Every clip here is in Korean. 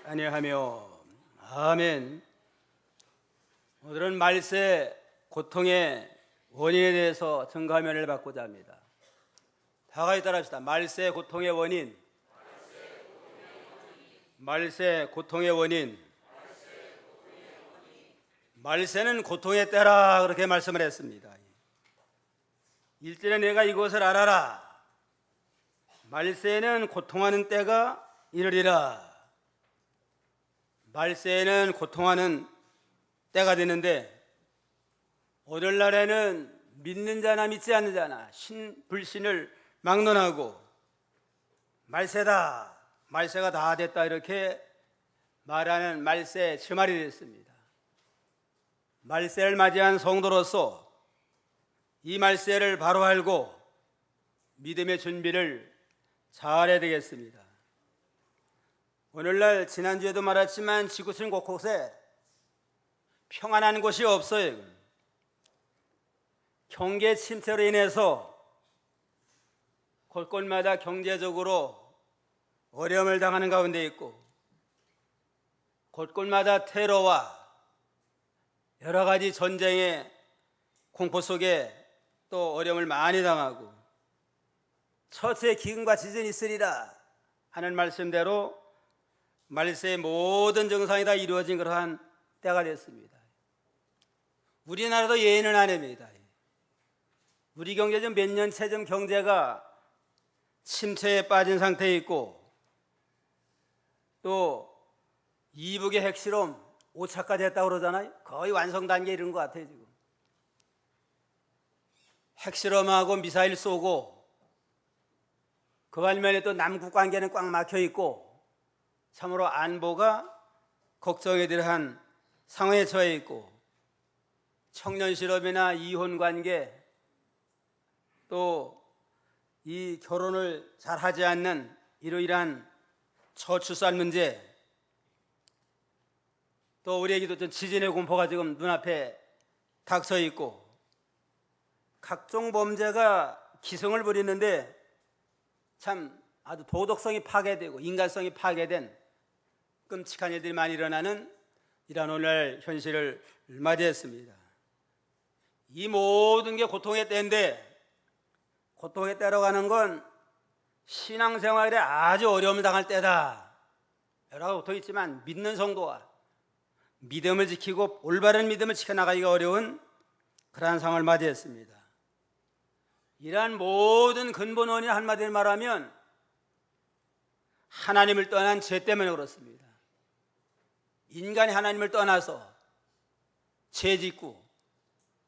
아니하며 아멘. 오늘은 말세 고통의 원인에 대해서 증거하면을 받고자 합니다. 다 같이 따라합시다. 말세 고통의 원인. 말세 고통의 원인. 말세는 고통의 때라 그렇게 말씀을 했습니다. 1절에 내가 이것을 알아라. 말세에는 고통하는 때가 이르리라. 말세에는 고통하는 때가 되는데 오늘날에는 믿는 자나 믿지 않는 자나 불신을 막론하고 말세다, 말세가 다 됐다 이렇게 말하는 말세 주말이 됐습니다. 말세를 맞이한 성도로서 이 말세를 바로 알고 믿음의 준비를 잘해야 되겠습니다. 오늘날 지난주에도 말했지만 지구촌 곳곳에 평안한 곳이 없어요. 경계 침체로 인해서 곳곳마다 경제적으로 어려움을 당하는 가운데 있고 곳곳마다 테러와 여러 가지 전쟁의 공포 속에 또 어려움을 많이 당하고 처처의 기근과 지진이 있으리라 하는 말씀대로 말세의 모든 정상이 다 이루어진 그러한 때가 됐습니다. 우리나라도 예외는 아닙니다. 우리 경제 좀 몇 년째 좀 경제가 침체에 빠진 상태에 있고 또 이북의 핵실험 5차까지 했다고 그러잖아요. 거의 완성 단계에 이른 것 같아요. 지금 핵실험하고 미사일 쏘고 그 반면에 또 남북 관계는 꽉 막혀 있고 참으로 안보가 걱정이 될 한 상황에 처해 있고 청년 실업이나 이혼 관계 또 이 결혼을 잘 하지 않는 이러이러한 저출산 문제 또 우리에게도 좀 지진의 공포가 지금 눈앞에 닥쳐 있고 각종 범죄가 기승을 부리는데 참 아주 도덕성이 파괴되고 인간성이 파괴된 끔찍한 일들이 많이 일어나는 이러한 오늘 현실을 맞이했습니다. 이 모든 게 고통의 때인데 고통의 때로 가는 건 신앙생활에 아주 어려움을 당할 때다. 여러 가지 고통이 있지만 믿는 성도와 믿음을 지키고 올바른 믿음을 지켜나가기가 어려운 그러한 상황을 맞이했습니다. 이러한 모든 근본 원인 한마디로 말하면 하나님을 떠난 죄 때문에 그렇습니다. 인간이 하나님을 떠나서 죄 짓고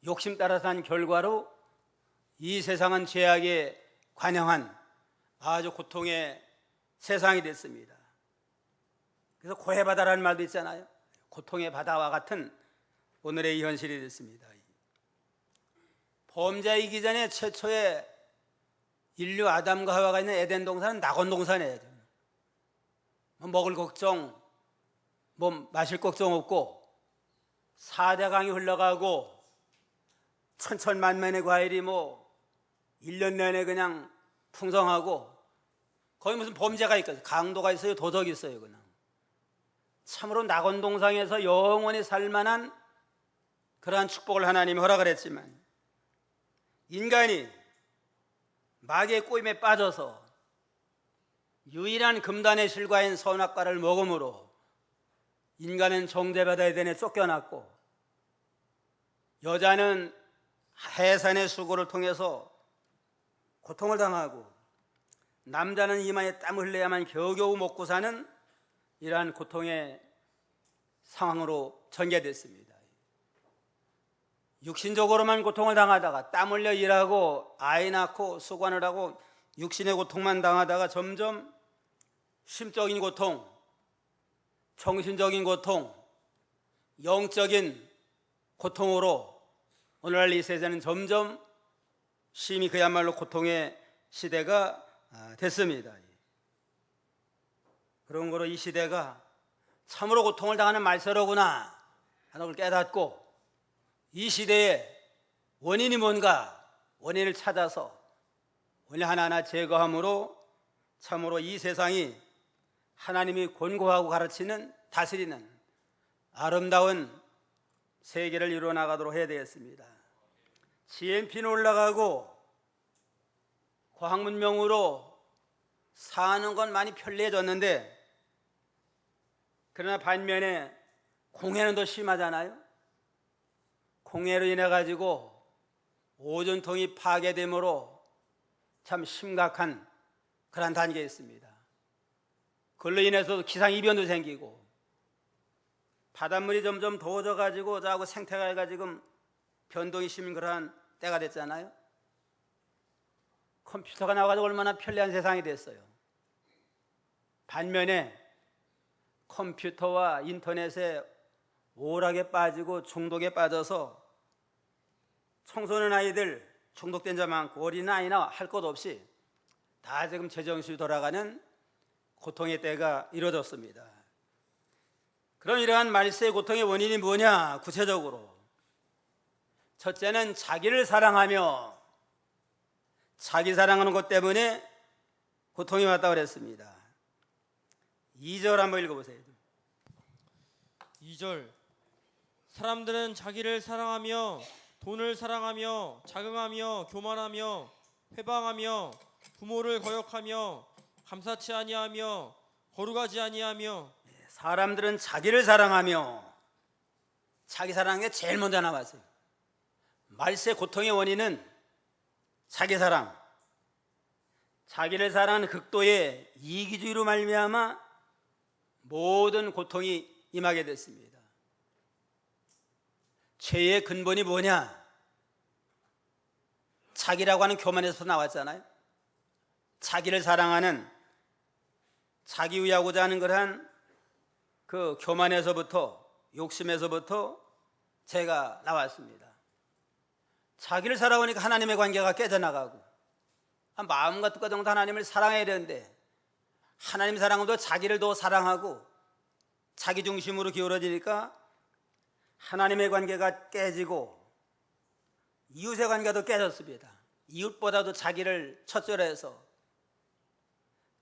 욕심 따라 산 결과로 이 세상은 죄악에 관영한 아주 고통의 세상이 됐습니다. 그래서 고해바다라는 말도 있잖아요. 고통의 바다와 같은 오늘의 이 현실이 됐습니다. 범죄이기 전에 최초의 인류 아담과 하와가 있는 에덴 동산은 낙원 동산이에요. 먹을 걱정, 마실 걱정 없고 4대강이 흘러가고 천천만면의 과일이 1년 내내 그냥 풍성하고 거기 무슨 범죄가 있겠어요. 강도가 있어요. 도덕이 있어요. 그냥 참으로 낙원동상에서 영원히 살만한 그러한 축복을 하나님이 허락을 했지만 인간이 마귀의 꼬임에 빠져서 유일한 금단의 실과인 선악과를 먹음으로 인간은 정죄받아 에덴에 쫓겨났고 여자는 해산의 수고를 통해서 고통을 당하고 남자는 이마에 땀을 흘려야만 겨우겨우 먹고 사는 이러한 고통의 상황으로 전개됐습니다. 육신적으로만 고통을 당하다가 땀 흘려 일하고 아이 낳고 수고를 하고 육신의 고통만 당하다가 점점 심적인 고통, 정신적인 고통, 영적인 고통으로 오늘날 이 세상은 점점 심히 그야말로 고통의 시대가 됐습니다. 그런 거로 이 시대가 참으로 고통을 당하는 말세로구나 하는 걸 깨닫고 이 시대의 원인이 뭔가 원인을 찾아서 원인 하나하나 제거함으로 참으로 이 세상이 하나님이 권고하고 가르치는 다스리는 아름다운 세계를 이루어 나가도록 해야 되겠습니다. GNP는 올라가고 과학문명으로 사는 건 많이 편리해졌는데, 그러나 반면에 공해는 더 심하잖아요. 공해로 인해 가지고 오존통이 파괴됨으로 참 심각한 그런 단계에 있습니다. 그걸로 인해서 기상이변도 생기고 바닷물이 점점 더워져 가지고 자꾸 생태계가 지금 변동이 심한 그러한 때가 됐잖아요. 컴퓨터가 나와가지고 얼마나 편리한 세상이 됐어요. 반면에 컴퓨터와 인터넷에 오락에 빠지고 중독에 빠져서 청소년 아이들 중독된 자 많고 어린아이나 할 것 없이 다 지금 제정신이 돌아가는 고통의 때가 이루어졌습니다. 그럼 이러한 말세의 고통의 원인이 뭐냐? 구체적으로 첫째는 자기를 사랑하며 자기 사랑하는 것 때문에 고통이 왔다고 그랬습니다. 2절 한번 읽어보세요. 2절 사람들은 자기를 사랑하며 돈을 사랑하며 자긍하며 교만하며 회방하며 부모를 거역하며 감사치 아니하며 거룩하지 아니하며. 사람들은 자기를 사랑하며, 자기 사랑하는 게 제일 먼저 나왔어요. 말세 고통의 원인은 자기 사랑, 자기를 사랑하는 극도의 이기주의로 말미암아 모든 고통이 임하게 됐습니다. 죄의 근본이 뭐냐? 자기라고 하는 교만에서 나왔잖아요. 자기를 사랑하는, 자기 위하고자 하는 그러한 그 교만에서부터, 욕심에서부터 죄가 나왔습니다. 자기를 사랑하니까 하나님의 관계가 깨져나가고, 마음과 뜻과 정도 하나님을 사랑해야 되는데 하나님 사랑보다 자기를 더 사랑하고 자기 중심으로 기울어지니까 하나님의 관계가 깨지고 이웃의 관계도 깨졌습니다. 이웃보다도 자기를 첫째로 해서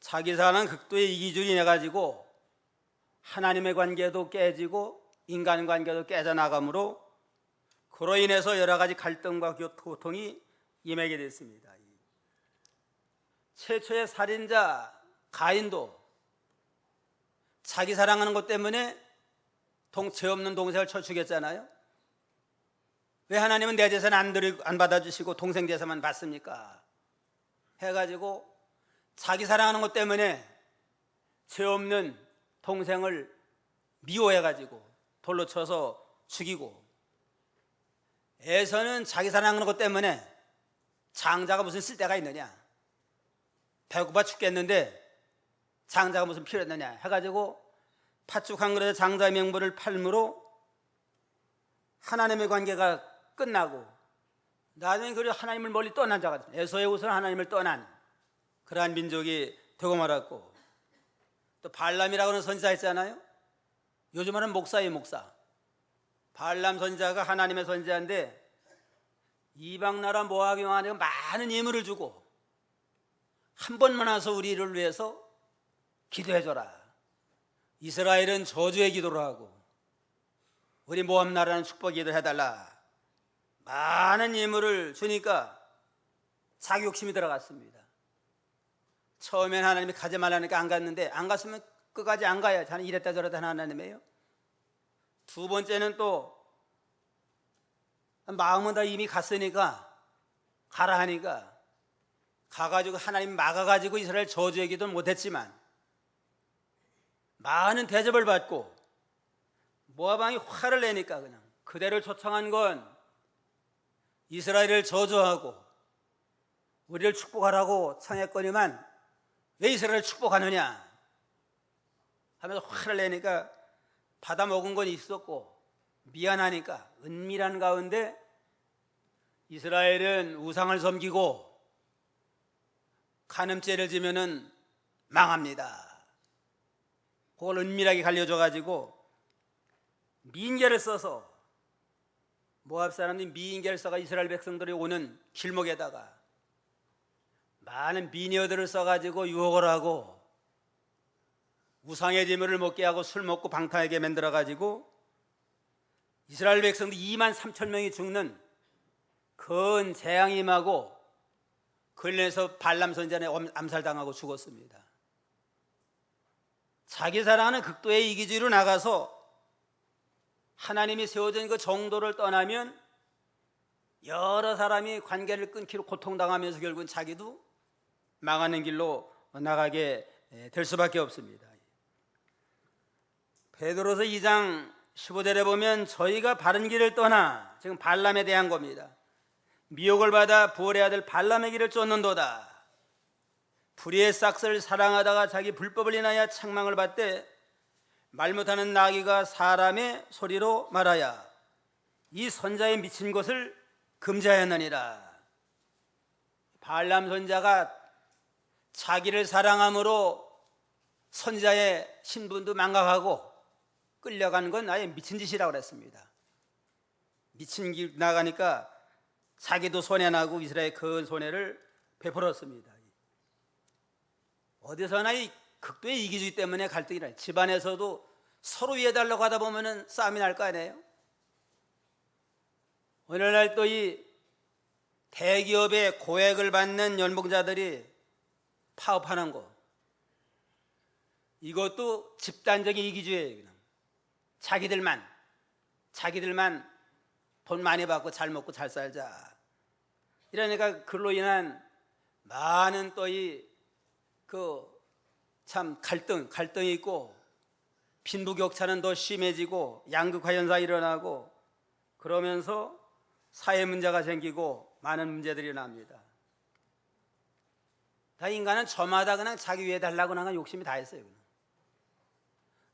자기 사랑은 극도의 이기주의를 인해 가지고 하나님의 관계도 깨지고 인간 관계도 깨져나가므로 그로 인해서 여러 가지 갈등과 고통이 임하게 됐습니다. 최초의 살인자 가인도 자기 사랑하는 것 때문에 죄 없는 동생을 쳐 죽였잖아요. 왜 하나님은 내 제사는 안 받아주시고 동생 제사만 받습니까? 해가지고 자기 사랑하는 것 때문에 죄 없는 동생을 미워해가지고 돌로 쳐서 죽이고, 에서는 자기 사랑하는 것 때문에 장자가 무슨 쓸데가 있느냐, 배고파 죽겠는데 장자가 무슨 필요 있느냐 해가지고 팥죽 한 그릇에 장자의 명분을 팔므로 하나님의 관계가 끝나고 나중에 그리고 하나님을 멀리 떠난 자가 에서의 우선 하나님을 떠난 그러한 민족이 되고 말았고, 또 발람이라고 하는 선지자 있잖아요. 요즘은 목사예요, 목사. 발람 선지자가 하나님의 선지자인데 이방 나라 모압 왕한테 많은 예물을 주고 한 번만 와서 우리를 위해서 기도해줘라. 이스라엘은 저주의 기도를 하고 우리 모압 나라는 축복 기도를 해달라. 많은 예물을 주니까 자기 욕심이 들어갔습니다. 처음엔 하나님이 가지 말라니까 안 갔는데, 안 갔으면 끝까지 안 가야 저는 이랬다 저랬다 하는 하나님이에요. 두 번째는 또 마음은 다 이미 갔으니까 가라 하니까 가가지고 하나님 막아가지고 이스라엘 저주의 기도는 못했지만 많은 대접을 받고 모압 왕이 화를 내니까 그냥 그대를 초청한 건 이스라엘을 저주하고 우리를 축복하라고 청했거니만 왜 이스라엘을 축복하느냐 하면서 화를 내니까 받아먹은 건 있었고 미안하니까 은밀한 가운데 이스라엘은 우상을 섬기고 간음죄를 지면은 망합니다. 그걸 은밀하게 갈려줘가지고 미인계를 써서 모압 사람들이 미인계를 써가 이스라엘 백성들이 오는 길목에다가 많은 미녀들을 써가지고 유혹을 하고 우상의 제물을 먹게 하고 술 먹고 방탕하게 만들어 가지고 이스라엘 백성들 2만 3천 명이 죽는 큰 재앙이 임하고 그에서 발람 선지자는 암살당하고 죽었습니다. 자기 사랑하는 극도의 이기주의로 나가서 하나님이 세워진 그 정도를 떠나면 여러 사람이 관계를 끊기로 고통당하면서 결국은 자기도 망하는 길로 나가게 될 수밖에 없습니다. 베드로서 2장 15절에 보면 저희가 바른 길을 떠나, 지금 발람에 대한 겁니다. 미혹을 받아 부활의 아들 발람의 길을 쫓는도다. 불의의 싹스를 사랑하다가 자기 불법을 인하여 책망을 받되 말 못하는 나귀가 사람의 소리로 말하여 이 선자의 미친 것을 금지하였느니라. 발람 선자가 자기를 사랑함으로 선자의 신분도 망각하고 끌려간 건 아예 미친 짓이라고 그랬습니다. 미친 길 나가니까 자기도 손해나고 이스라엘의 큰 손해를 베풀었습니다. 어디서나 이 극도의 이기주의 때문에 갈등이 나요. 집안에서도 서로 이해달라고 하다 보면 싸움이 날 거 아니에요. 오늘날 또 이 대기업의 고액을 받는 연봉자들이 파업하는 거, 이것도 집단적인 이기주의예요. 자기들만 돈 많이 받고 잘 먹고 잘 살자. 이러니까 그로 인한 많은 또 이 참 갈등이 있고 빈부격차는 더 심해지고 양극화 현상이 일어나고 그러면서 사회 문제가 생기고 많은 문제들이 일어납니다. 다 인간은 저마다 그냥 자기 위해 달라고 하는 욕심이 다 있어요.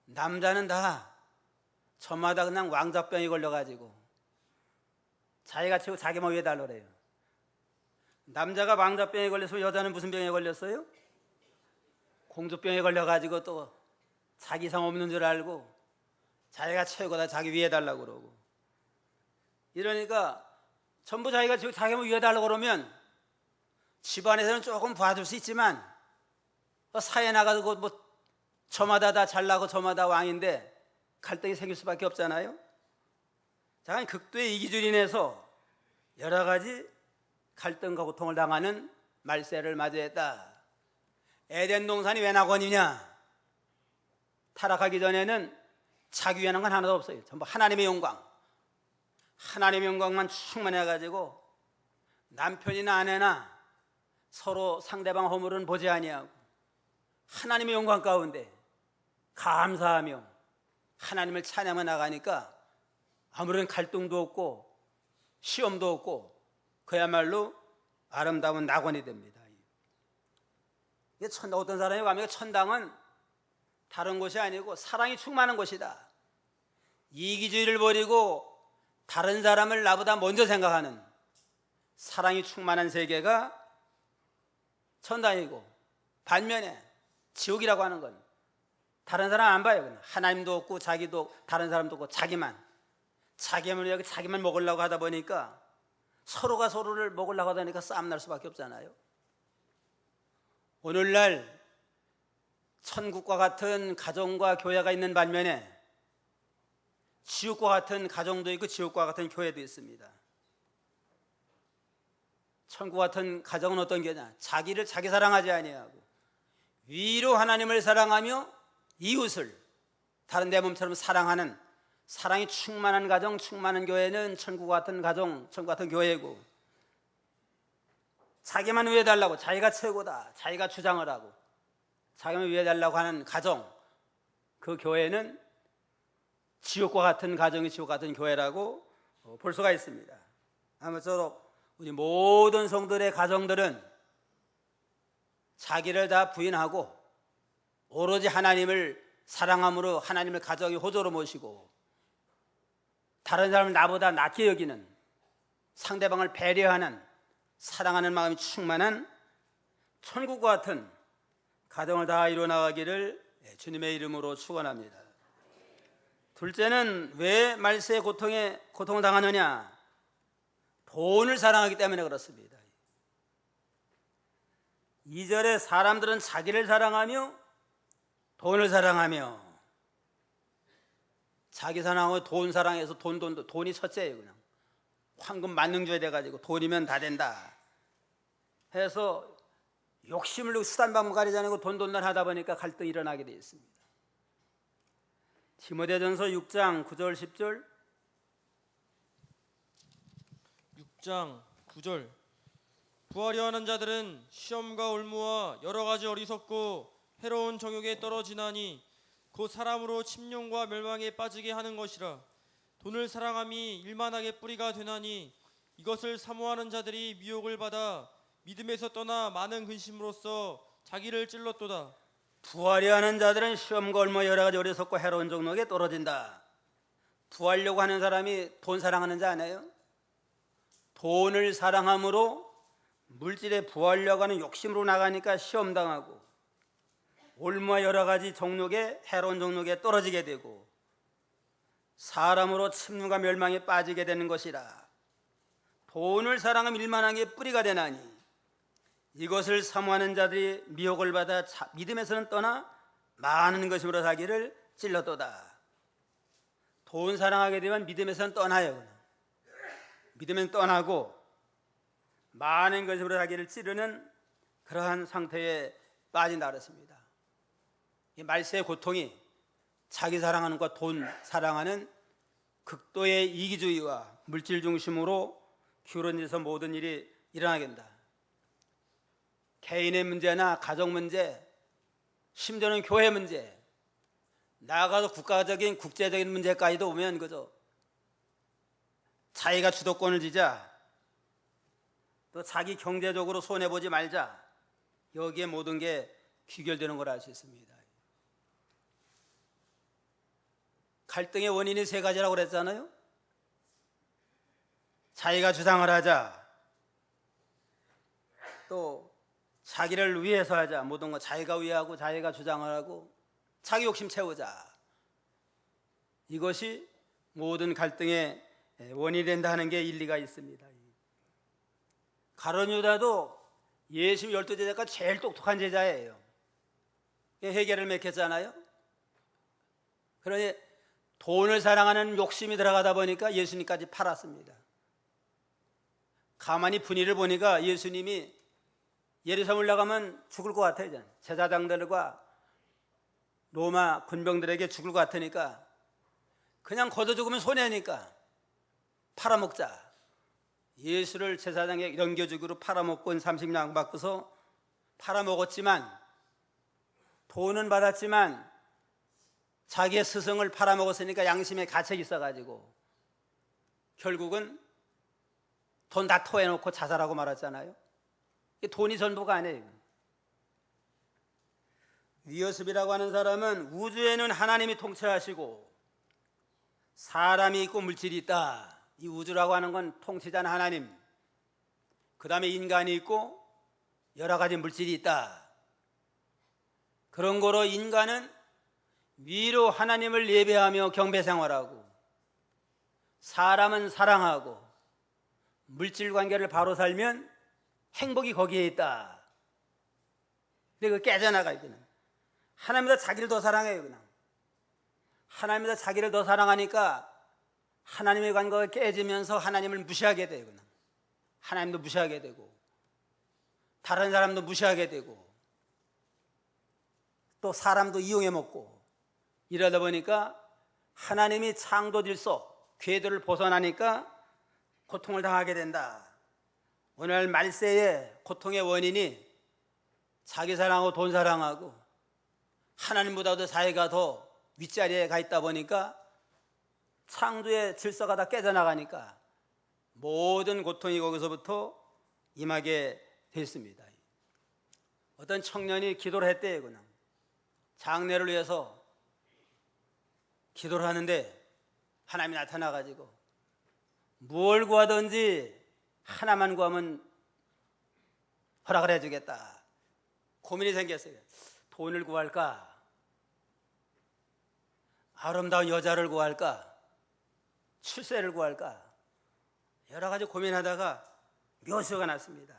남자는 다 저마다 그냥 왕자병이 걸려가지고 자기가 채우고 자기만 위해 달라고 그래요. 남자가 왕자병에 걸려서 여자는 무슨 병에 걸렸어요? 공주병에 걸려가지고 또 자기 상 없는 줄 알고 자기가 최고다, 자기 위해 달라고 그러고. 이러니까 전부 자기가 자기만 위해 달라고 그러면 집안에서는 조금 봐줄 수 있지만 사회에 나가서 뭐 저마다 다 잘나고 저마다 왕인데 갈등이 생길 수밖에 없잖아요. 자, 극도의 이기주의로 인해서 여러 가지 갈등과 고통을 당하는 말세를 맞이했다. 에덴 동산이 왜 낙원이냐? 타락하기 전에는 자기 위하는 건 하나도 없어요. 전부 하나님의 영광, 하나님의 영광만 충만해가지고 남편이나 아내나 서로 상대방 허물은 보지 아니하고 하나님의 영광 가운데 감사하며 하나님을 찬양해 나가니까 아무런 갈등도 없고 시험도 없고 그야말로 아름다운 낙원이 됩니다. 어떤 사람이 가면 천당은 다른 곳이 아니고 사랑이 충만한 곳이다. 이기주의를 버리고 다른 사람을 나보다 먼저 생각하는 사랑이 충만한 세계가 천당이고, 반면에 지옥이라고 하는 건 다른 사람 안 봐요. 하나님도 없고 자기도 다른 사람도 없고 자기만 먹으려고 하다 보니까 서로가 서로를 먹으려고 하다 보니까 싸움 날 수밖에 없잖아요. 오늘날 천국과 같은 가정과 교회가 있는 반면에 지옥과 같은 가정도 있고 지옥과 같은 교회도 있습니다. 천국 같은 가정은 어떤 게냐? 자기를 자기 사랑하지 아니하고 위로 하나님을 사랑하며 이웃을 다른 내 몸처럼 사랑하는 사랑이 충만한 가정, 충만한 교회는 천국 같은 가정, 천국 같은 교회고, 자기만 위해달라고 자기가 최고다, 자기가 주장을 하고 자기만 위해달라고 하는 가정, 그 교회는 지옥과 같은 가정이 지옥 같은 교회라고 볼 수가 있습니다. 아무쪼록 우리 모든 성도들의 가정들은 자기를 다 부인하고 오로지 하나님을 사랑함으로 하나님을 가정의 호조로 모시고 다른 사람을 나보다 낮게 여기는, 상대방을 배려하는, 사랑하는 마음이 충만한 천국과 같은 가정을 다 이루어나가기를 주님의 이름으로 축원합니다. 둘째는 왜 말세의 고통을 당하느냐? 돈을 사랑하기 때문에 그렇습니다. 2절에 사람들은 자기를 사랑하며 돈을 사랑하며 자기 사랑하고 돈 사랑해서 돈이 첫째예요. 그냥 황금 만능주에 돼가지고 돈이면 다 된다 해서 욕심을 내고 수단방법 가리지 않고 돈돈단 하다 보니까 갈등이 일어나게 되어 있습니다. 디모데전서 6장 9절 10절 6장 9절 부하려 하는 자들은 시험과 올무와 여러 가지 어리석고 해로운 정욕에 떨어지나니 곧 사람으로 침용과 멸망에 빠지게 하는 것이라. 돈을 사랑함이 일만하게 뿌리가 되나니 이것을 사모하는 자들이 미혹을 받아 믿음에서 떠나 많은 근심으로써 자기를 찔렀도다. 부하려 하는 자들은 시험과 올무 여러 가지 어리석고 해로운 정욕에 떨어진다. 부하려고 하는 사람이 돈 사랑하는 자 아니에요? 돈을 사랑함으로 물질에 부하려고 하는 욕심으로 나가니까 시험당하고 올무와 여러 가지 정욕에 해로운 정욕에 떨어지게 되고 사람으로 침륜과 멸망에 빠지게 되는 것이라. 돈을 사랑하면 일만하게 뿌리가 되나니 이것을 사모하는 자들이 미혹을 받아 믿음에서는 떠나 많은 것임으로 자기를 찔렀도다. 돈 사랑하게 되면 믿음에서는 떠나요. 믿음은 떠나고 많은 것으로 자기를 찌르는 그러한 상태에 빠진다 그랬습니다. 이 말세의 고통이 자기 사랑하는 것과 돈 사랑하는 극도의 이기주의와 물질 중심으로 기울어져서 모든 일이 일어나게 된다. 개인의 문제나 가정 문제, 심지어는 교회 문제, 나아가서 국가적인 국제적인 문제까지도 오면 그죠. 자기가 주도권을 쥐자, 또 자기 경제적으로 손해보지 말자, 여기에 모든 게 귀결되는 걸 알 수 있습니다. 갈등의 원인이 세 가지라고 그랬잖아요. 자기가 주장을 하자, 또 자기를 위해서 하자, 모든 거 자기가 위하고 자기가 주장을 하고 자기 욕심 채우자, 이것이 모든 갈등의 원인이 된다는 게 일리가 있습니다. 가룟 유다도 예수님 12제자가 제일 똑똑한 제자예요. 회개를 맺혔잖아요. 그러니 돈을 사랑하는 욕심이 들어가다 보니까 예수님까지 팔았습니다. 가만히 분위기를 보니까 예수님이 예루살렘 나가면 죽을 것 같아요. 제사장들과 로마 군병들에게 죽을 것 같으니까 그냥 걷어 죽으면 손해니까 팔아먹자. 예수를 제사장에 넘겨주기로 팔아먹고 30냥 받고서 팔아먹었지만 돈은 받았지만 자기의 스승을 팔아먹었으니까 양심에 가책이 있어가지고 결국은 돈 다 토해놓고 자살하고 말았잖아요. 돈이 전부가 아니에요. 위어습이라고 하는 사람은 우주에는 하나님이 통치하시고 사람이 있고 물질이 있다. 이 우주라고 하는 건 통치자는 하나님, 그 다음에 인간이 있고 여러 가지 물질이 있다. 그런 거로 인간은 위로 하나님을 예배하며 경배 생활하고 사람은 사랑하고 물질 관계를 바로 살면 행복이 거기에 있다. 근데 그거 깨져나가야 되는. 하나님보다 자기를 더 사랑해요. 그냥 하나님보다 자기를 더 사랑하니까 하나님의 관계가 깨지면서 하나님을 무시하게 돼요. 그냥 하나님도 무시하게 되고 다른 사람도 무시하게 되고 또 사람도 이용해 먹고 이러다 보니까 하나님이 창조 질서, 궤도를 벗어나니까 고통을 당하게 된다. 오늘 말세의 고통의 원인이 자기 사랑하고 돈 사랑하고 하나님보다도 자기가 더 윗자리에 가 있다 보니까 창조의 질서가 다 깨져나가니까 모든 고통이 거기서부터 임하게 됐습니다. 어떤 청년이 기도를 했대요. 그냥 장래를 위해서 기도를 하는데 하나님이 나타나가지고 무엇을 구하든지 하나만 구하면 허락을 해주겠다. 고민이 생겼어요. 돈을 구할까? 아름다운 여자를 구할까? 출세를 구할까? 여러 가지 고민하다가 묘수가 났습니다.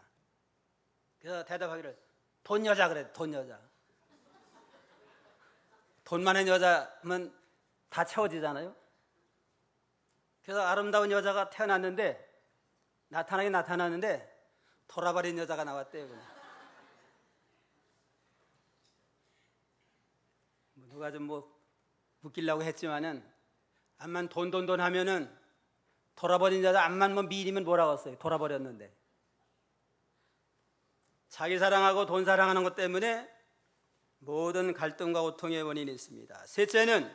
그래서 대답하기를 돈 여자 그래. 돈 여자. 돈 많은 여자면 다 채워지잖아요. 그래서 아름다운 여자가 나타나긴 나타났는데 돌아버린 여자가 나왔대요. 그냥. 누가 좀 웃기려고 했지만은 암만 돈 하면은 돌아버린 여자 암만 미리면 뭐라고 했어요. 돌아버렸는데. 자기 사랑하고 돈 사랑하는 것 때문에 모든 갈등과 고통의 원인이 있습니다. 셋째는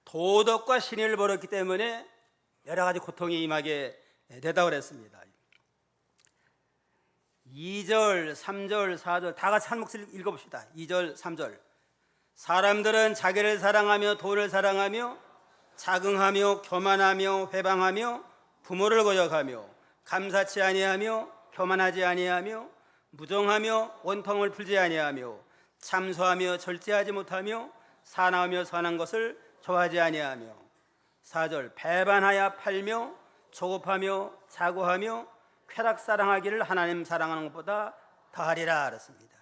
도덕과 신의를 버렸기 때문에 여러 가지 고통이 임하게 되다 그랬습니다. 2절, 3절, 4절 다 같이 한 목소리 읽어봅시다. 2절, 3절. 사람들은 자기를 사랑하며 돈을 사랑하며 자긍하며 교만하며 회방하며 부모를 거역하며 감사치 아니하며 교만하지 아니하며 무정하며 원통을 풀지 아니하며 참소하며 절제하지 못하며 사나우며 선한 것을 좋아하지 아니하며 4절 배반하여 팔며 조급하며 자고하며 쾌락 사랑하기를 하나님 사랑하는 것보다 더하리라 그랬습니다.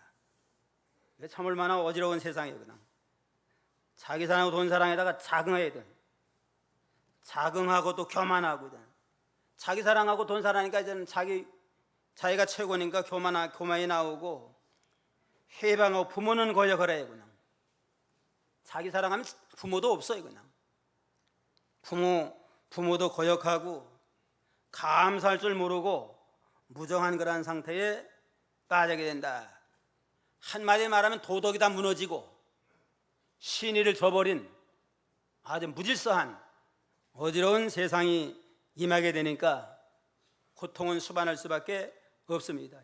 참 얼마나 어지러운 세상이에요. 그냥 자기 사랑하고 돈 사랑에다가 자긍해야 돼. 자긍하고 또 교만하고 자기 사랑하고 돈 사랑하니까 이제는 자기가 최고니까 교만이 나오고 회방하고 부모는 거역을 해요. 그냥 자기 사랑하면 부모도 없어요. 그냥 부모도 거역하고 감사할 줄 모르고 무정한 그러한 상태에 빠지게 된다. 한마디로 말하면 도덕이 다 무너지고 신의를 저버린 아주 무질서한 어지러운 세상이 임하게 되니까 고통은 수반할 수밖에 없습니다.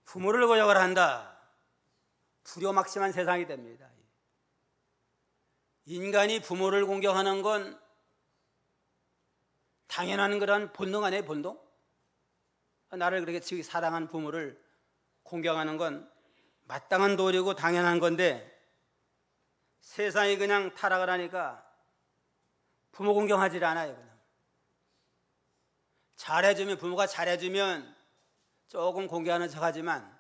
부모를 거역을 한다. 불효막심한 세상이 됩니다. 인간이 부모를 공경하는 건 당연한 그런 본능 아니에요, 본능? 나를 그렇게 지금 사랑한 부모를 공경하는 건 마땅한 도리고 당연한 건데 세상이 그냥 타락을 하니까 부모 공경하지 않아요. 그냥 부모가 잘해주면 조금 공경하는 척하지만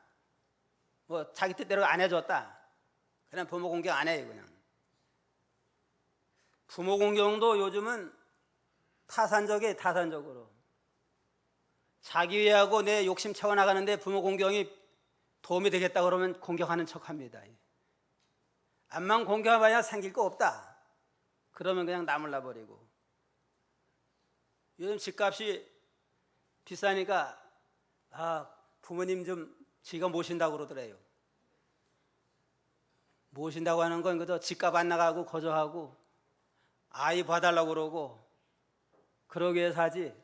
자기 뜻대로 안 해줬다. 그냥 부모 공경 안 해요. 그냥 부모 공경도 요즘은 타산적으로 자기 위하고 내 욕심 채워나가는데 부모 공경이 도움이 되겠다 그러면 공경하는 척합니다. 암만 공경해봐야 생길 거 없다. 그러면 그냥 나물나 버리고. 요즘 집값이 비싸니까 부모님 좀 지가 모신다고 그러더래요. 모신다고 하는 건 그저 집값 안 나가고 거저하고 아이 봐달라고 그러고 그러기 위해서 하지.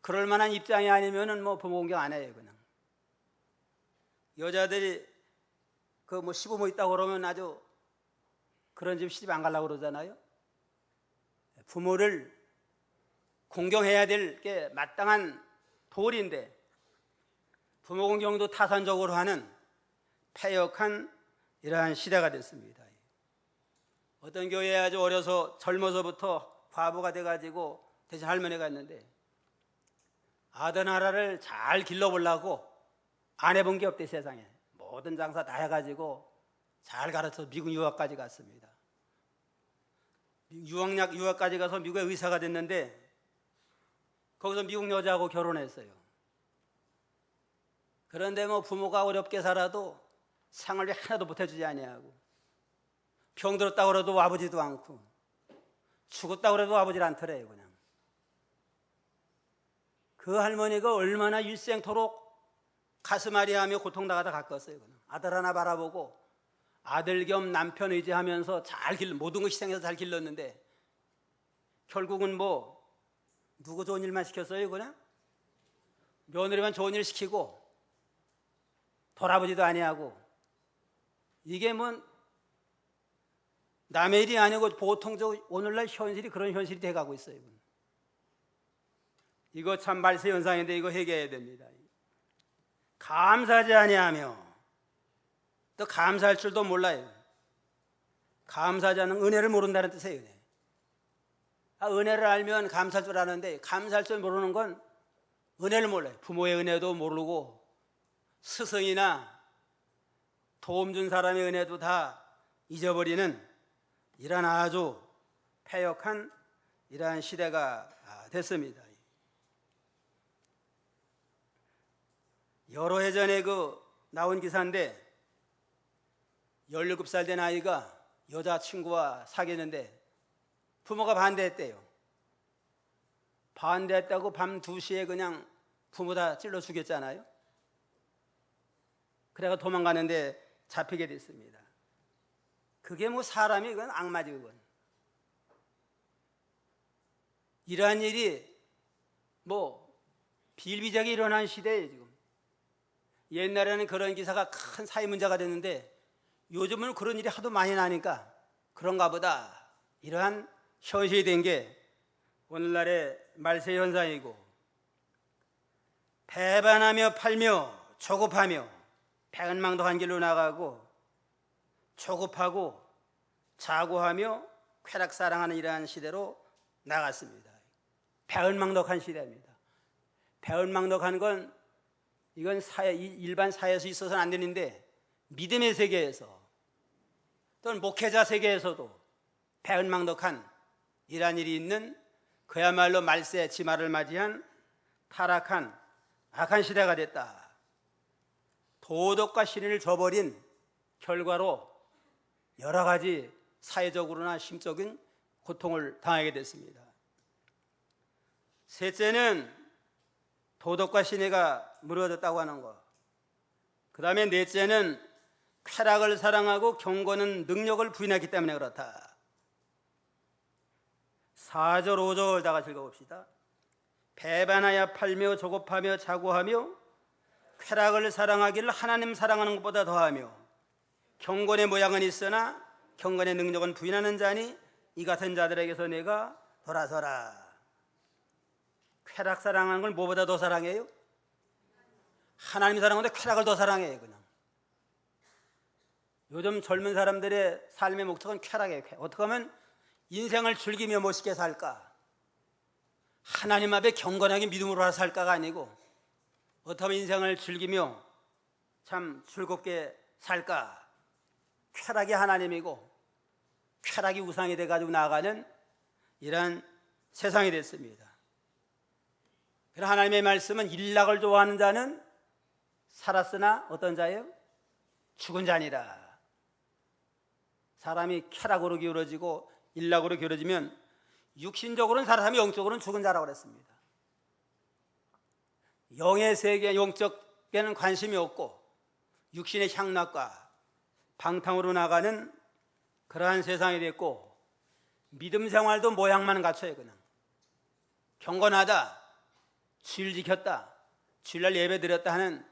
그럴 만한 입장이 아니면은 부모 공경 안 해요. 그냥 여자들이 시부모 있다고 그러면 아주 그런 집 시집 안 가려고 그러잖아요. 부모를 공경해야 될 게 마땅한 도리인데 부모 공경도 타산적으로 하는 패역한 이러한 시대가 됐습니다. 어떤 교회에 아주 젊어서부터 과부가 돼가지고 대신 할머니가 있는데 아들 하나를 잘 길러보려고 안 해본 게 없대. 세상에 모든 장사 다 해가지고 잘 가르쳐 미국 유학까지 갔습니다. 유학까지 가서 미국에 의사가 됐는데 거기서 미국 여자하고 결혼했어요. 그런데 부모가 어렵게 살아도 생활비 하나도 보태주지 아니하고 병들었다고 그래도 와보지도 않고 죽었다고 그래도 와보질 않더래요. 그냥 그 할머니가 얼마나 일생토록 가슴 아리하며 고통당하다 가꿨어요. 그냥 아들 하나 바라보고 아들 겸 남편 의지하면서 모든 걸 희생해서 잘 길렀는데 결국은 누구 좋은 일만 시켰어요. 그냥 며느리만 좋은 일 시키고 돌아보지도 아니하고 이게 남의 일이 아니고 보통 오늘날 현실이 그런 현실이 돼가고 있어요. 이거 참 말세 현상인데 이거 해결해야 됩니다. 감사하지 아니하며 또 감사할 줄도 몰라요. 감사하지 않는 은혜를 모른다는 뜻이에요. 은혜를 알면 감사할 줄 아는데 감사할 줄 모르는 건 은혜를 몰라요. 부모의 은혜도 모르고 스승이나 도움 준 사람의 은혜도 다 잊어버리는 이러한 아주 패역한 이러한 시대가 됐습니다. 여러 해 전에 나온 기사인데 17살 된 아이가 여자친구와 사귀는데 부모가 반대했대요. 반대했다고 밤 2시에 그냥 부모 다 찔러 죽였잖아요. 그래가 도망가는데 잡히게 됐습니다. 그게 뭐 사람이 그건 악마지 그건. 이러한 일이 뭐 비일비재하게 일어난 시대예요 지금. 옛날에는 그런 기사가 큰 사회 문제가 됐는데 요즘은 그런 일이 하도 많이 나니까 그런가 보다 이러한 현실이 된 게 오늘날의 말세 현상이고, 배반하며 팔며 조급하며 배은망덕한 길로 나가고 조급하고 자고하며 쾌락사랑하는 이러한 시대로 나갔습니다. 배은망덕한 시대입니다. 배은망덕한 건 이건 일반 사회에서 있어서는 안 되는데 믿음의 세계에서 또는 목회자 세계에서도 배은망덕한 이러한 일이 있는 그야말로 말세 지말을 맞이한 타락한 악한 시대가 됐다. 도덕과 신의를 저버린 결과로 여러 가지 사회적으로나 심적인 고통을 당하게 됐습니다. 셋째는 도덕과 신의가 무너졌다고 하는 것. 그 다음에 넷째는 쾌락을 사랑하고 경건은 능력을 부인했기 때문에 그렇다. 4절 5절 다 같이 읽어봅시다. 배반하여 팔며 조급하며 자고하며 쾌락을 사랑하기를 하나님 사랑하는 것보다 더하며 경건의 모양은 있으나 경건의 능력은 부인하는 자니 이 같은 자들에게서 내가 돌아서라. 쾌락 사랑하는 걸 뭐보다 더 사랑해요? 하나님 사랑하는데 쾌락을 더 사랑해요. 그냥 요즘 젊은 사람들의 삶의 목적은 쾌락이에요. 어떻게 하면 인생을 즐기며 멋있게 살까? 하나님 앞에 경건하게 믿음으로 살까가 아니고 어떻게 하면 인생을 즐기며 참 즐겁게 살까? 쾌락이 하나님이고 쾌락이 우상이 돼가지고 나아가는 이런 세상이 됐습니다. 그래서 하나님의 말씀은 일락을 좋아하는 자는 살았으나 어떤 자예요? 죽은 자니라. 사람이 쾌락으로 기울어지고 일락으로 기울어지면 육신적으로는 사람이 영적으로는 죽은 자라고 그랬습니다. 영의 세계, 영적에는 관심이 없고 육신의 향락과 방탕으로 나가는 그러한 세상이 됐고 믿음 생활도 모양만 갖춰요. 그냥 경건하다, 주일 지켰다, 주일날 예배 드렸다 하는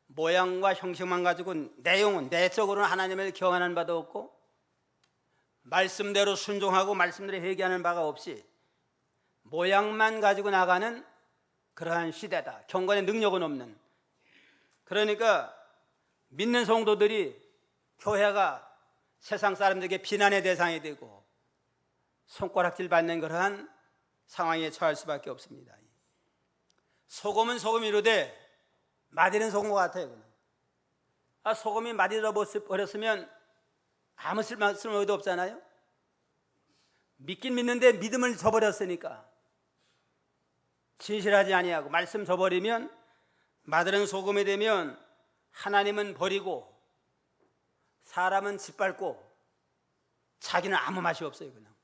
모양과 형식만 가지고 내용은 내적으로는 하나님을 경외하는 바도 없고 말씀대로 순종하고 말씀대로 회개하는 바가 없이 모양만 가지고 나가는 그러한 시대다. 경건의 능력은 없는. 그러니까 믿는 성도들이 교회가 세상 사람들에게 비난의 대상이 되고 손가락질 받는 그러한 상황에 처할 수밖에 없습니다. 소금은 소금이로되 마디는 소금 같아요. 소금이 마디로 버렸으면 아무 쓸모도 없잖아요. 믿긴 믿는데 믿음을 저버렸으니까 진실하지 아니하고 말씀 저버리면 마디는 소금이 되면 하나님은 버리고 사람은 짓밟고 자기는 아무 맛이 없어요. 그냥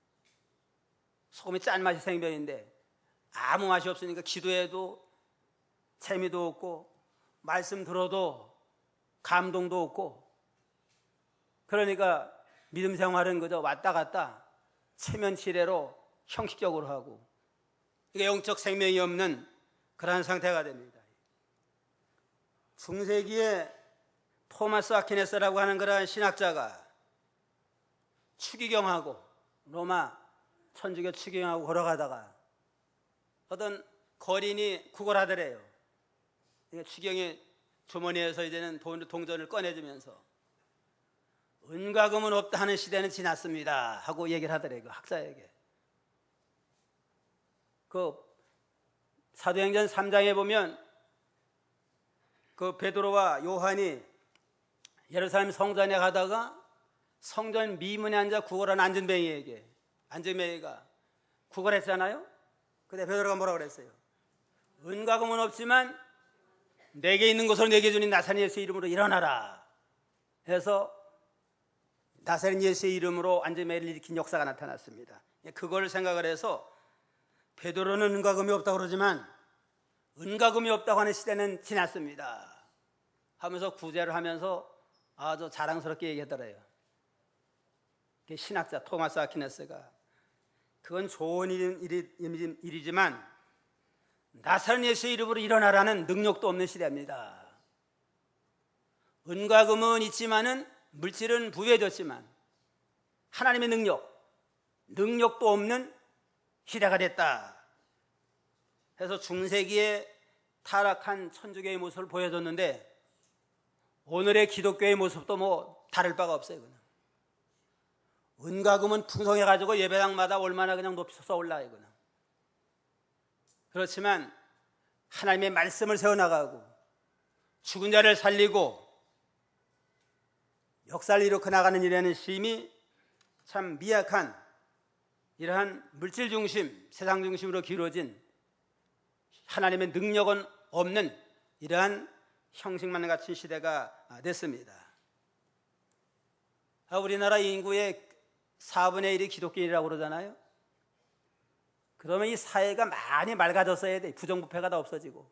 소금이 짠맛이 생명인데 아무 맛이 없으니까 기도해도 재미도 없고 말씀 들어도 감동도 없고 그러니까 믿음 생활은 그저 왔다 갔다 체면치레로 형식적으로 하고 이게 영적 생명이 없는 그러한 상태가 됩니다. 중세기에 토마스 아퀴네스라고 하는 그러한 신학자가 추기경하고 로마 천주교 추기경하고 걸어가다가 어떤 거린이 구걸하더래요. 추기경이 주머니에서 이제는 동전을 꺼내주면서 은과 금은 없다 하는 시대는 지났습니다 하고 얘기를 하더래요. 그 학자에게. 그 사도행전 3장에 보면 그 베드로와 요한이 예루살렘 성전에 가다가 성전 미문에 앉아 구걸한 안전뱅이가 구걸했잖아요. 근데 베드로가 뭐라고 그랬어요? 은과 금은 없지만 내게 있는 것으로 내게 주신 나사렛 예수의 이름으로 일어나라 해서 나사렛 예수의 이름으로 안전뱅이를 일으킨 역사가 나타났습니다. 그걸 생각을 해서 베드로는 은과 금이 없다고 그러지만 은과 금이 없다고 하는 시대는 지났습니다 하면서 구제를 하면서 아주 자랑스럽게 얘기하더래요. 신학자 토마스 아퀴나스가 그건 좋은 일이지만 나사렛 예수의 이름으로 일어나라는 능력도 없는 시대입니다. 은과 금은 있지만은 물질은 부유해졌지만 하나님의 능력도 없는 시대가 됐다 해서 중세기에 타락한 천주교의 모습을 보여줬는데 오늘의 기독교의 모습도 뭐 다를 바가 없어요. 그냥 은과 금은 풍성해가지고 예배당마다 얼마나 그냥 높이 솟아올라요. 그냥 그렇지만 하나님의 말씀을 세워나가고 죽은 자를 살리고 역사를 일으켜 나가는 일에는 힘이 참 미약한 이러한 물질 중심, 세상 중심으로 기울어진 하나님의 능력은 없는 이러한 형식만 같은 시대가 됐습니다. 우리나라 인구의 4분의 1이 기독교인이라고 그러잖아요. 그러면 이 사회가 많이 맑아졌어야 돼. 부정부패가 다 없어지고.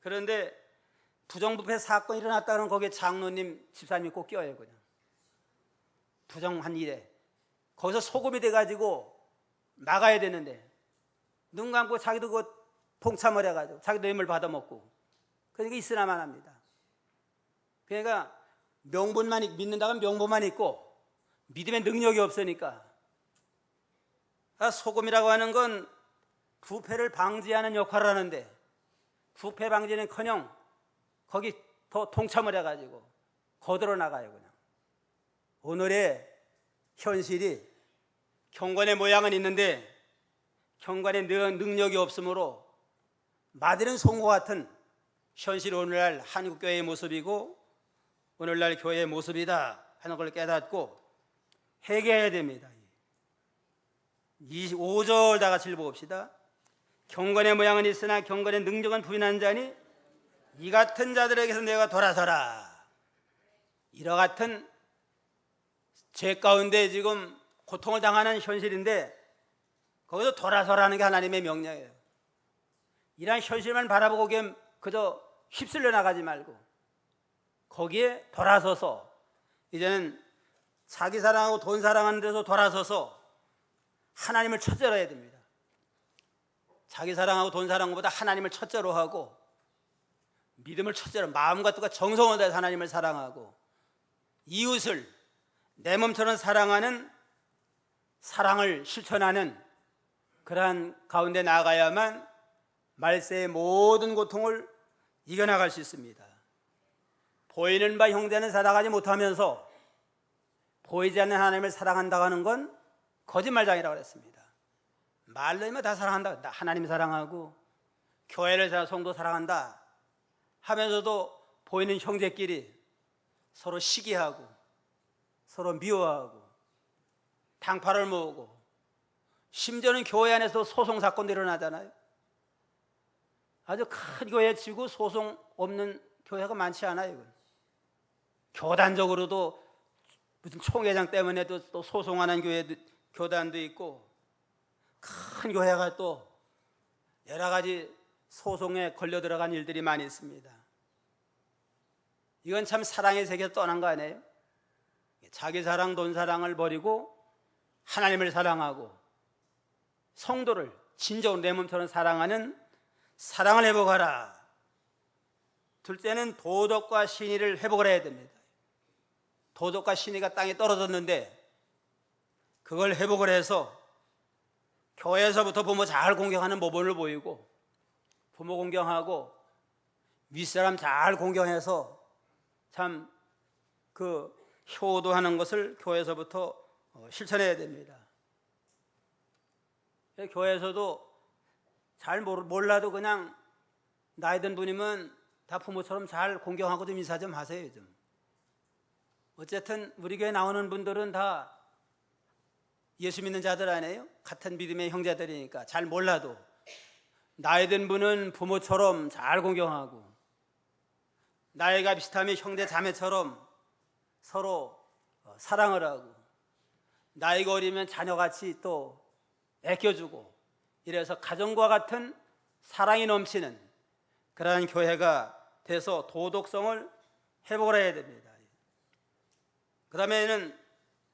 그런데 부정부패 사건이 일어났다는 거기에 장로님, 집사님이 꼭 껴요. 그냥 부정한 일에 거기서 소금이 돼가지고 막아야 되는데 눈 감고 자기도 그 동참을 해가지고 자기도 뇌물 받아먹고 그러니까 있으나만 합니다. 그러니까 믿는다고 하면 명분만 있고 믿음의 능력이 없으니까 소금이라고 하는 건 부패를 방지하는 역할을 하는데 부패 방지는커녕 거기 더 동참을 해가지고 거들어 나가요. 그냥 오늘의 현실이 경관의 모양은 있는데 경관의 능력이 없으므로 마디는 송곳 같은 현실 오늘날 한국교회의 모습이고 오늘날 교회의 모습이다 하는 걸 깨닫고 회개해야 됩니다. 25절 다 같이 읽어봅시다. 경건의 모양은 있으나 경건의 능력은 부인한 자니 이 같은 자들에게서 내가 돌아서라. 이와 같은 죄 가운데 지금 고통을 당하는 현실인데 거기서 돌아서라는 게 하나님의 명령이에요. 이러한 현실만 바라보고 그저 휩쓸려 나가지 말고 거기에 돌아서서 이제는 자기 사랑하고 돈 사랑하는 데서 돌아서서 하나님을 첫째로 해야 됩니다. 자기 사랑하고 돈 사랑보다 하나님을 첫째로 하고 믿음을 첫째로 마음과 뜻과 정성을 다해서 하나님을 사랑하고 이웃을 내 몸처럼 사랑하는 사랑을 실천하는 그러한 가운데 나아가야만 말세의 모든 고통을 이겨나갈 수 있습니다. 보이는 바 형제는 사랑하지 못하면서 보이지 않는 하나님을 사랑한다고 하는 건 거짓말장이라고 했습니다. 말로만 다 사랑한다. 하나님 사랑하고 교회를 성도 사랑한다 하면서도 보이는 형제끼리 서로 시기하고 서로 미워하고 당파를 모으고 심지어는 교회 안에서 소송 사건도 일어나잖아요. 아주 큰 교회 치고 소송 없는 교회가 많지 않아요. 교단적으로도 무슨 총회장 때문에 또 소송하는 교단도 있고 큰 교회가 또 여러 가지 소송에 걸려 들어간 일들이 많이 있습니다. 이건 참 사랑의 세계에서 떠난 거 아니에요? 자기 사랑, 돈 사랑을 버리고 하나님을 사랑하고 성도를 진정으로 내 몸처럼 사랑하는 사랑을 회복하라. 둘째는 도덕과 신의를 회복을 해야 됩니다. 도덕과 신의가 땅에 떨어졌는데 그걸 회복을 해서 교회에서부터 부모 잘 공경하는 모범을 보이고 부모 공경하고 윗사람 잘 공경해서 참 그 효도하는 것을 교회에서부터 실천해야 됩니다. 교회에서도 잘 몰라도 그냥 나이 든 분이면 다 부모처럼 잘 공경하고 좀 인사 좀 하세요. 좀 어쨌든 우리 교회 나오는 분들은 다 예수 믿는 자들 아니에요? 같은 믿음의 형제들이니까 잘 몰라도 나이 든 분은 부모처럼 잘 공경하고, 나이가 비슷하면 형제 자매처럼 서로 사랑을 하고, 나이가 어리면 자녀같이 또 아껴주고, 이래서 가정과 같은 사랑이 넘치는 그러한 교회가 돼서 도덕성을 회복을 해야 됩니다. 그 다음에는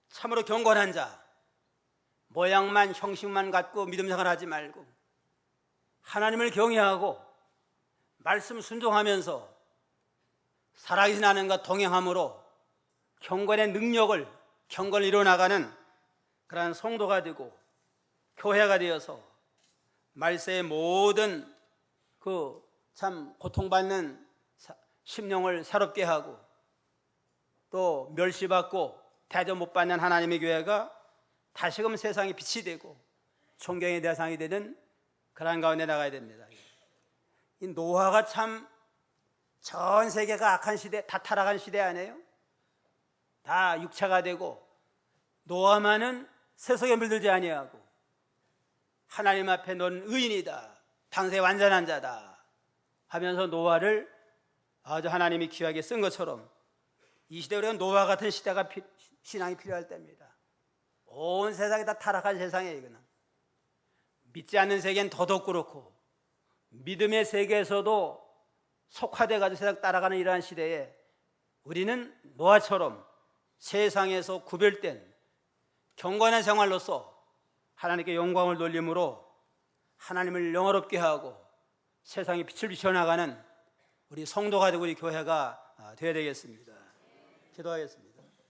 참으로 경건한 자, 모양만 형식만 갖고 믿음 생활하지 말고 하나님을 경외하고 말씀 순종하면서 살아계신 하나님과 동행함으로 경건의 능력을, 경건을 이뤄나가는 그러한 성도가 되고 교회가 되어서 말세의 모든 그 참 고통받는 심령을 새롭게 하고 또 멸시받고 대접 못 받는 하나님의 교회가 다시금 세상의 빛이 되고 존경의 대상이 되는 그러한 가운데 나가야 됩니다. 이 노아가 참 전 세계가 악한 시대, 다 타락한 시대 아니에요? 다 육체가 되고 노아만은 세속에 물들지 아니하고 하나님 앞에 넌 의인이다, 당세 완전한 자다 하면서 노아를 아주 하나님이 귀하게 쓴 것처럼 이 시대에 우리가 노아 같은 시대가 신앙이 필요할 때입니다. 온 세상이 다 타락한 세상이에요. 이거는 믿지 않는 세계는 더더욱 그렇고 믿음의 세계에서도 속화돼가지고 세상 따라가는 이러한 시대에 우리는 노아처럼 세상에서 구별된 경건한 생활로서 하나님께 영광을 돌림으로 하나님을 영화롭게 하고 세상에 빛을 비춰나가는 우리 성도가 되고 우리 교회가 되어야 되겠습니다. 기도하겠습니다.